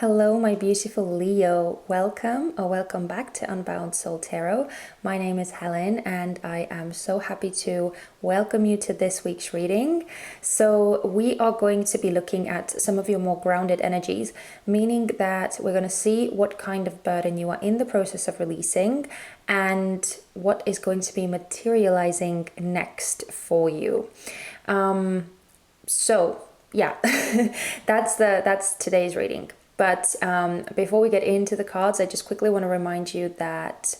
Hello, my beautiful Leo. Welcome or welcome back to Unbound Soul Tarot. My name is Helen and I am so happy to welcome you to this week's reading. So we are going to be looking at some of your more grounded energies, meaning that we're going to see what kind of burden you are in the process of releasing and what is going to be materializing next for you. So yeah, that's today's reading. But before we get into the cards, I just quickly want to remind you that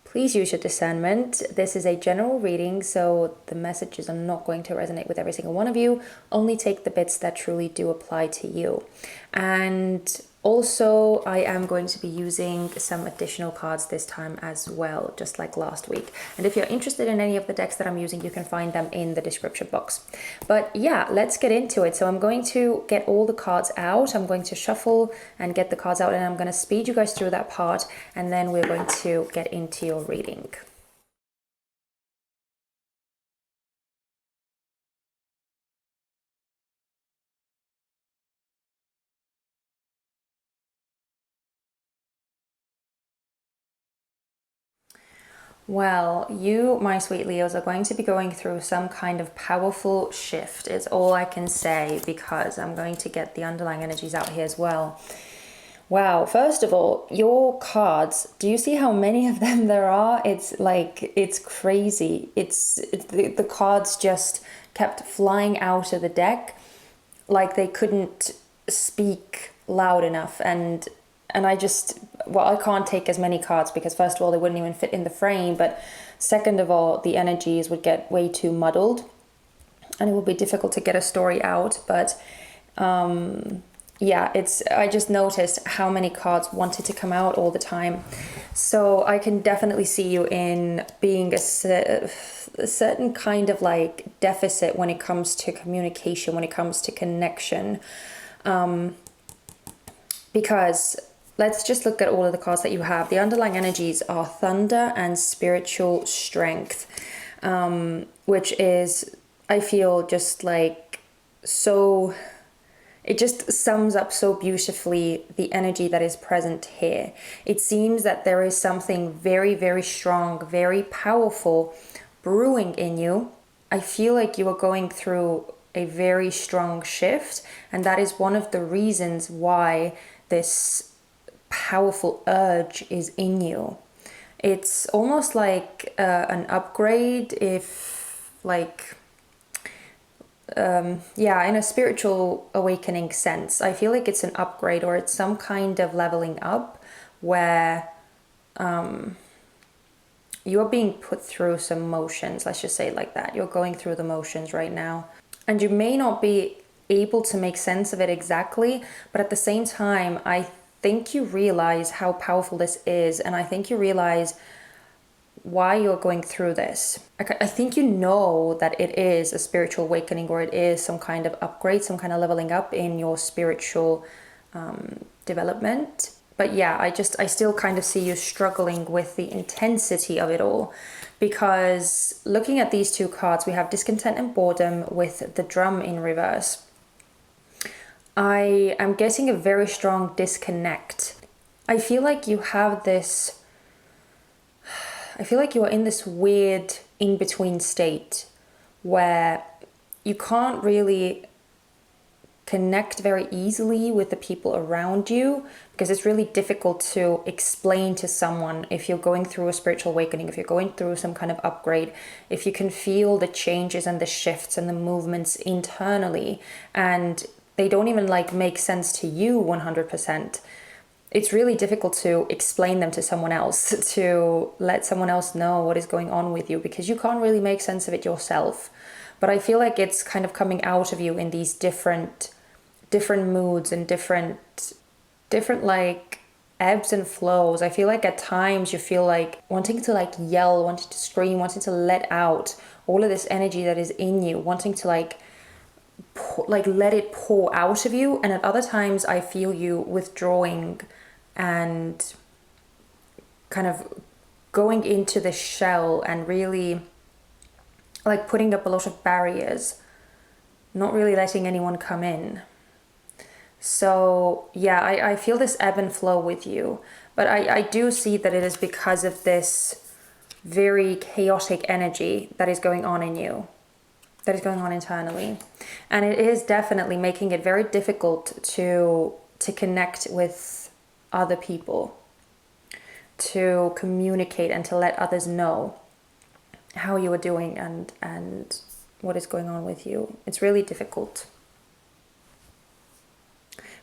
please use your discernment. This is a general reading, so the messages are not going to resonate with every single one of you. Only take the bits that truly do apply to you. And also, I am going to be using some additional cards this time as well, just like last week. And if you're interested in any of the decks that I'm using, you can find them in the description box. But yeah, let's get into it. So I'm going to get all the cards out. I'm going to shuffle and get the cards out, and I'm going to speed you guys through that part, and then we're going to get into your reading. Well, you, my sweet Leos, are going to be going through some kind of powerful shift, is all I can say, because I'm going to get the underlying energies out here as well. Wow, first of all, your cards, do you see how many of them there are? It's like, it's crazy. The cards just kept flying out of the deck like they couldn't speak loud enough, and I just, well, I can't take as many cards because first of all, they wouldn't even fit in the frame, but second of all, the energies would get way too muddled and it would be difficult to get a story out. But yeah, I just noticed how many cards wanted to come out all the time. So I can definitely see you in being a certain kind of like deficit when it comes to communication, when it comes to connection. Because let's just look at all of the cards that you have. The underlying energies are thunder and spiritual strength, which is, I feel, just like so, it just sums up so beautifully the energy that is present here. It seems that there is something very, very strong, very powerful brewing in you. I feel like you are going through a very strong shift, and that is one of the reasons why this powerful urge is in you. It's almost like an upgrade, if like yeah, in a spiritual awakening sense. I feel like it's an upgrade, or it's some kind of leveling up where you are being put through some motions, let's just say it like that. You're going through the motions right now, and you may not be able to make sense of it exactly, but at the same time, I think you realize how powerful this is, and I think you realize why you're going through this. I think you know that it is a spiritual awakening, or it is some kind of upgrade, some kind of leveling up in your spiritual development. But yeah, I still kind of see you struggling with the intensity of it all, because looking at these two cards, we have discontent and boredom with the drum in reverse. I am getting a very strong disconnect. I feel like you have this, I feel like you are in this weird in-between state where you can't really connect very easily with the people around you, because it's really difficult to explain to someone if you're going through a spiritual awakening, if you're going through some kind of upgrade, if you can feel the changes and the shifts and the movements internally, and they don't even like make sense to you 100%. It's really difficult to explain them to someone else, to let someone else know what is going on with you, because you can't really make sense of it yourself. But I feel like it's kind of coming out of you in these different moods and different like ebbs and flows. I feel like at times you feel like wanting to like yell, wanting to scream, wanting to let out all of this energy that is in you, wanting to like let it pour out of you. And at other times I feel you withdrawing and kind of going into the shell and really like putting up a lot of barriers, not really letting anyone come in. So yeah, I feel this ebb and flow with you, but I do see that it is because of this very chaotic energy that is going on in you, that is going on internally. And it is definitely making it very difficult to connect with other people, to communicate and to let others know how you are doing and what is going on with you. It's really difficult.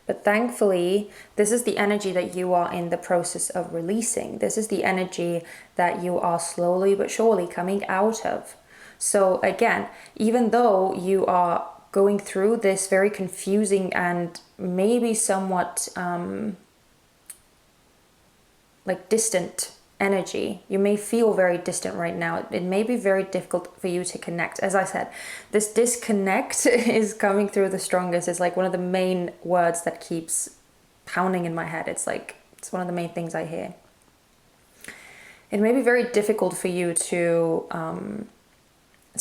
But thankfully, this is the energy that you are in the process of releasing. This is the energy that you are slowly but surely coming out of. So again, even though you are going through this very confusing and maybe somewhat like distant energy, you may feel very distant right now. It may be very difficult for you to connect. As I said, this disconnect is coming through the strongest. It's like one of the main words that keeps pounding in my head. It's one of the main things I hear. It may be very difficult for you to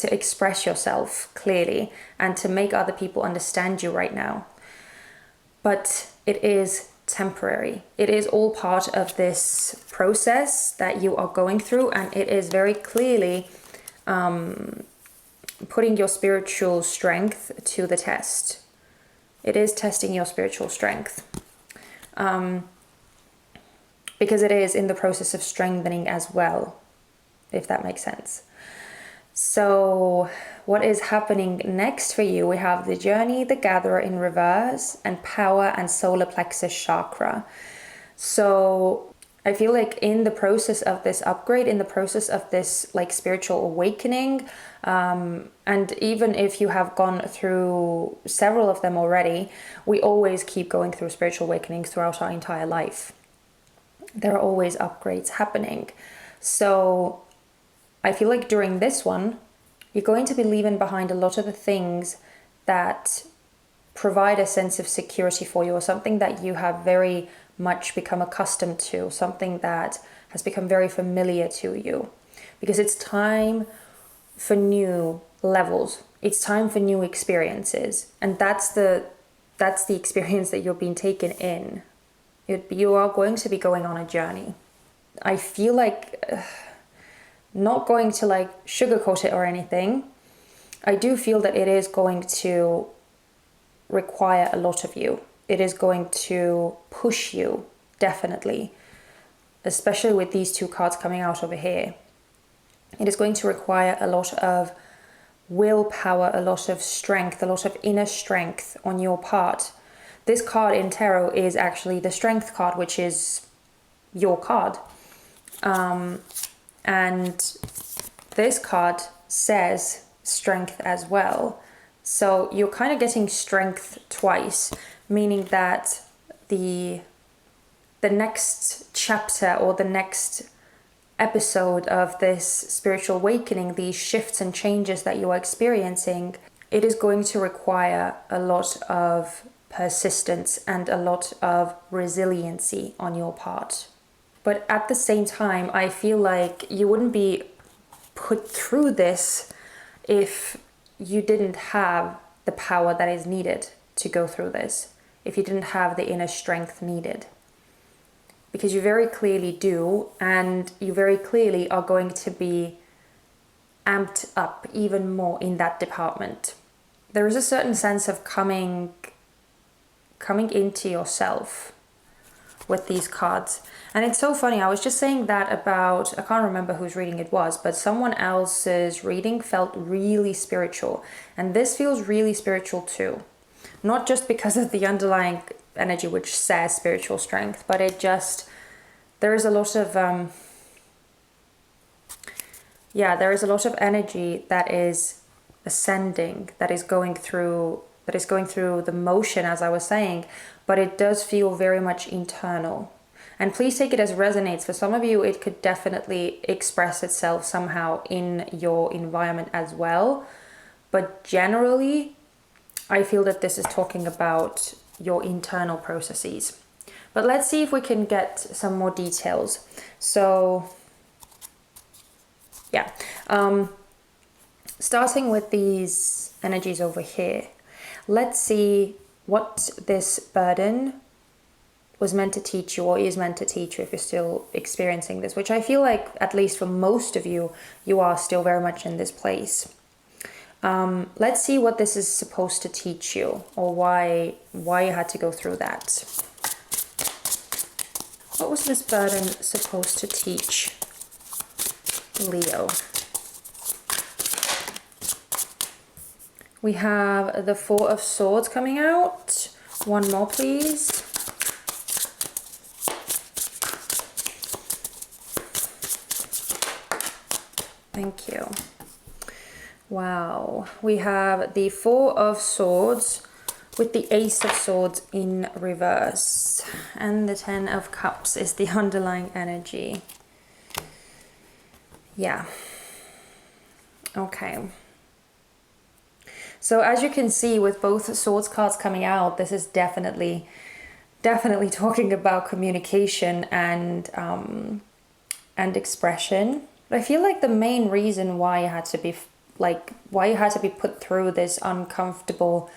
express yourself clearly and to make other people understand you right now. But it is temporary. It is all part of this process that you are going through, and it is very clearly putting your spiritual strength to the test. It is testing your spiritual strength, because it is in the process of strengthening as well, if that makes sense. So what is happening next for you? We have the Journey, the Gatherer in reverse, and Power and Solar Plexus Chakra. So I feel like in the process of this upgrade, in the process of this like spiritual awakening, and even if you have gone through several of them already, we always keep going through spiritual awakenings throughout our entire life. There are always upgrades happening. So I feel like during this one, you're going to be leaving behind a lot of the things that provide a sense of security for you, or something that you have very much become accustomed to, something that has become very familiar to you. Because it's time for new levels. It's time for new experiences. And that's the experience that you're being taken in. You are going to be going on a journey. I feel like... not going to like sugarcoat it or anything, I do feel that it is going to require a lot of you. It is going to push you, definitely, especially with these two cards coming out over here. It is going to require a lot of willpower, a lot of strength, a lot of inner strength on your part. This card in tarot is actually the Strength card, which is your card. And this card says strength as well. So you're kind of getting strength twice, meaning that the next chapter or the next episode of this spiritual awakening, these shifts and changes that you are experiencing, it is going to require a lot of persistence and a lot of resiliency on your part. But at the same time, I feel like you wouldn't be put through this if you didn't have the power that is needed to go through this, if you didn't have the inner strength needed. Because you very clearly do, and you very clearly are going to be amped up even more in that department. There is a certain sense of coming into yourself with these cards. And it's so funny, I was just saying that about, I can't remember whose reading it was, but someone else's reading felt really spiritual. And this feels really spiritual too. Not just because of the underlying energy which says spiritual strength, but it just, there is a lot of, there is a lot of energy that is ascending, that is going through the motion, as I was saying, but it does feel very much internal. And please take it as resonates. For some of you, it could definitely express itself somehow in your environment as well. But generally, I feel that this is talking about your internal processes. But let's see if we can get some more details. So, yeah. Starting with these energies over here. Let's see what this burden was meant to teach you, or is meant to teach you if you're still experiencing this, which I feel like, at least for most of you, you are still very much in this place. Let's see what this is supposed to teach you, or why you had to go through that. What was this burden supposed to teach Leo? We have the Four of Swords coming out. One more, please. Thank you. Wow. We have the Four of Swords with the Ace of Swords in reverse. And the Ten of Cups is the underlying energy. Yeah. Okay. So as you can see, with both Swords cards coming out, this is definitely talking about communication and expression. But I feel like the main reason why you had to be put through this uncomfortable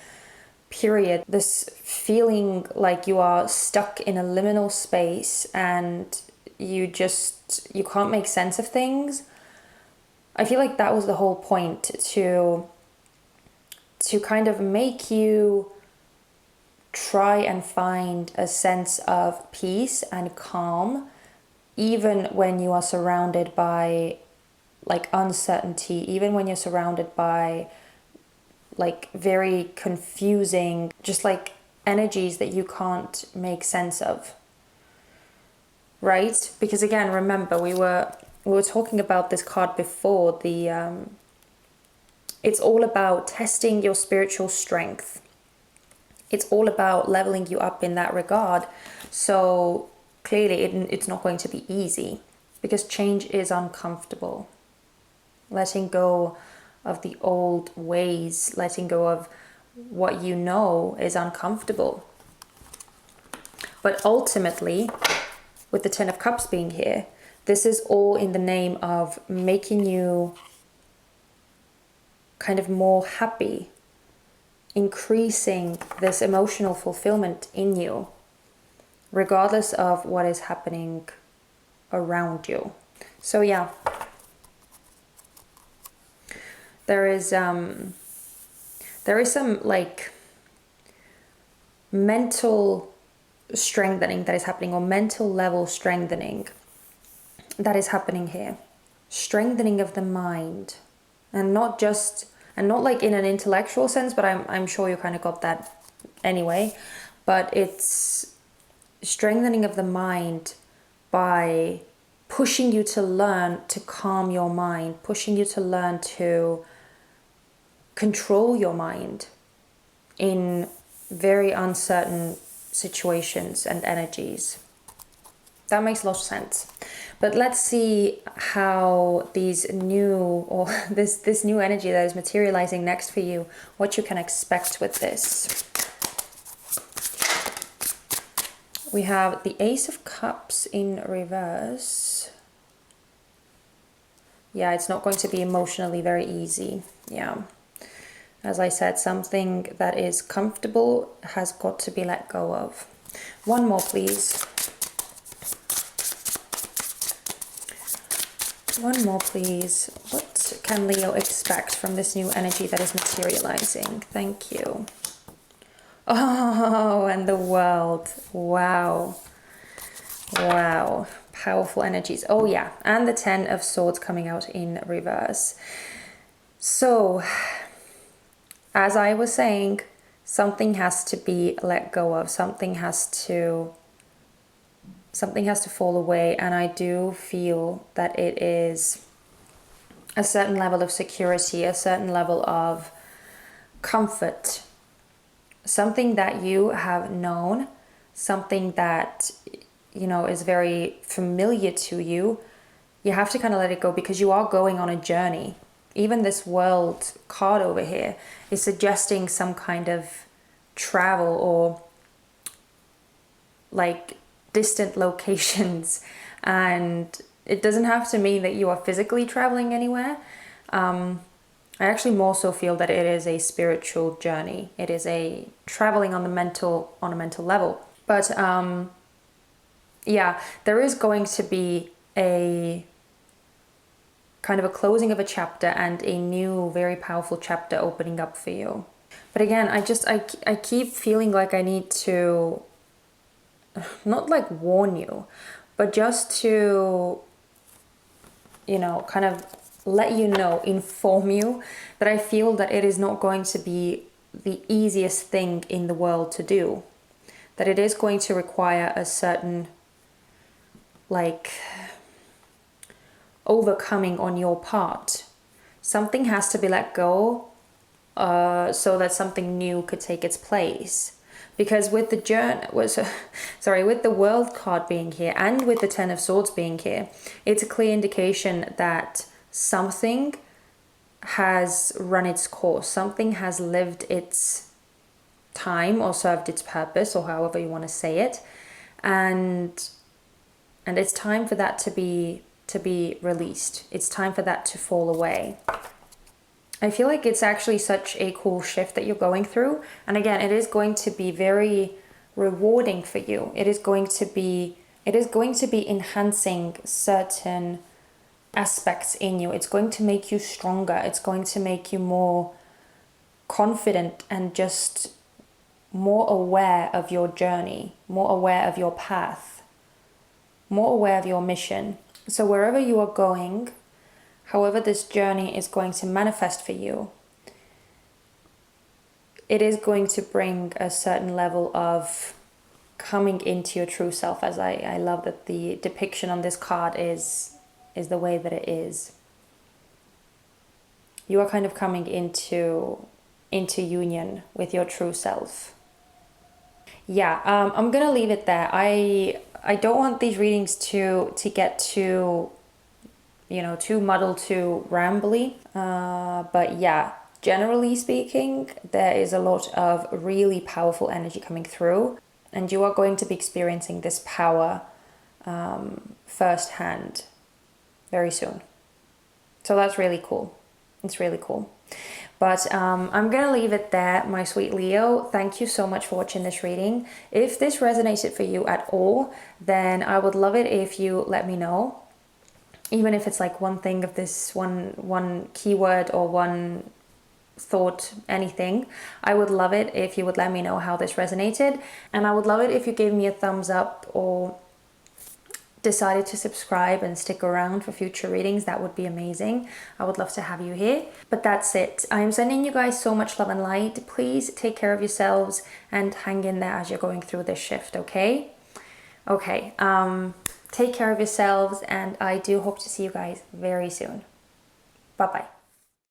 period, this feeling like you are stuck in a liminal space and you can't make sense of things. I feel like that was the whole point, to kind of make you try and find a sense of peace and calm, even when you are surrounded by like uncertainty, even when you're surrounded by like very confusing, just like energies that you can't make sense of, right? Because again, remember, we were talking about this card before. It's all about testing your spiritual strength. It's all about leveling you up in that regard. So clearly it's not going to be easy, because change is uncomfortable. Letting go of the old ways, letting go of what you know is uncomfortable. But ultimately, with the Ten of Cups being here, this is all in the name of making you kind of more happy, increasing this emotional fulfillment in you, regardless of what is happening around you. So yeah, there is some like mental strengthening that is happening, or mental level strengthening that is happening here. Strengthening of the mind, and not like in an intellectual sense, but I'm sure you kind of got that anyway. But it's strengthening of the mind by pushing you to learn to calm your mind, pushing you to learn to control your mind in very uncertain situations and energies. That makes a lot of sense. But let's see how this new energy that is materializing next for you, what you can expect with this. We have the Ace of Cups in reverse. Yeah, it's not going to be emotionally very easy. Yeah. As I said, something that is comfortable has got to be let go of. One more, please. One more, please. What can Leo expect from this new energy that is materializing? Thank you. Oh, and the World. Wow. Wow. Powerful energies. Oh, yeah. And the Ten of Swords coming out in reverse. So, as I was saying, something has to be let go of. Something has to fall away, and I do feel that it is a certain level of security, a certain level of comfort, something that you have known, something that, you know, is very familiar to you. You have to kind of let it go, because you are going on a journey. Even this World card over here is suggesting some kind of travel, or like distant locations, and it doesn't have to mean that you are physically traveling anywhere. I actually more so feel that it is a spiritual journey. It is a traveling on a mental level. But yeah, there is going to be a kind of a closing of a chapter and a new, very powerful chapter opening up for you. But again, I keep feeling like I need to, not like warn you, but just to, you know, kind of let you know, inform you that I feel that it is not going to be the easiest thing in the world to do. That it is going to require a certain, like, overcoming on your part. Something has to be let go so that something new could take its place. Because with the with the World card being here and with the Ten of Swords being here, it's a clear indication that something has run its course. Something has lived its time or served its purpose, or however you want to say it, and it's time for that to be released. It's time for that to fall away. I feel like it's actually such a cool shift that you're going through. And again, it is going to be very rewarding for you. It is going to be enhancing certain aspects in you. It's going to make you stronger. It's going to make you more confident and just more aware of your journey, more aware of your path, more aware of your mission. So wherever you are going, however this journey is going to manifest for you, it is going to bring a certain level of coming into your true self. As I love that the depiction on this card is the way that it is. You are kind of coming into union with your true self. Yeah, I'm gonna leave it there. I don't want these readings to get too, you know, too muddled, too rambly. But yeah, generally speaking, there is a lot of really powerful energy coming through, and you are going to be experiencing this power firsthand very soon. So that's really cool. It's really cool. But I'm going to leave it there, my sweet Leo. Thank you so much for watching this reading. If this resonated for you at all, then I would love it if you let me know. Even if it's like one thing of this, one keyword or one thought, anything. I would love it if you would let me know how this resonated. And I would love it if you gave me a thumbs up or decided to subscribe and stick around for future readings. That would be amazing. I would love to have you here. But that's it. I am sending you guys so much love and light. Please take care of yourselves and hang in there as you're going through this shift, okay? Okay, take care of yourselves, and I do hope to see you guys very soon. Bye-bye.